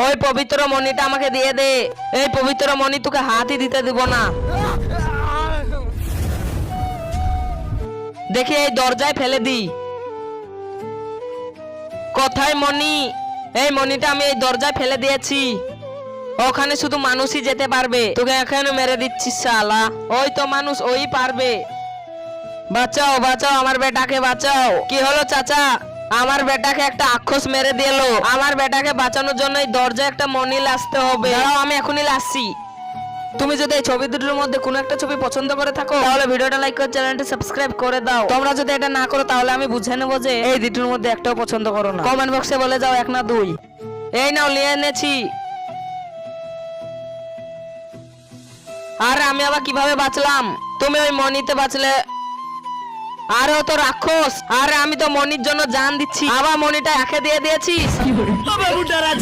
ওই পবিত্র মণিটা আমাকে দিয়ে দে। এই পবিত্র মণি তোকে হাতই দিতে দিব না। দেখি এই দরজায় ফেলে দি। কোথায় মণি? এই মণিটা আমি এই দরজায় ফেলে দিয়েছি। ওখানে শুধু মানুষই যেতে পারবে। তোকে এখানে মেরে দিচ্ছিস শালা। ওই তো মানুষ, ওই পারবে। বাঁচাও বাঁচাও, আমার বেটাকে বাঁচাও। কি হলো চাচা? আমার বেটাকে একটা রাক্ষস মেরে দিল। আমার বেটাকে বাঁচানোর জন্য এই দরজায় একটা মণি আসতে হবে। দাঁড়াও, আমি এখনই আসছি। তুমি যদি এই ছবি দুটোর মধ্যে কোনো একটা ছবি পছন্দ করে থাকো তাহলে ভিডিওটা লাইক করে চ্যানেলটা সাবস্ক্রাইব করে দাও। তোমরা যদি এটা না করো তাহলে আমি বুঝে নেবো যে এই দুটোর মধ্যে একটাও পছন্দ করো না। কমেন্ট বক্সে বলে যাও 1 না 2। এই নাও, নিয়ে এনেছি। আরে আমি আবার কিভাবে বাঁচলাম? তুমি ওই মণিতে বাঁচলে। আরে ও তো রাক্ষস। আরে আমি তো মণির জন্য জান দিচ্ছি, আবার মণিটা একে দিয়ে দিয়েছিস।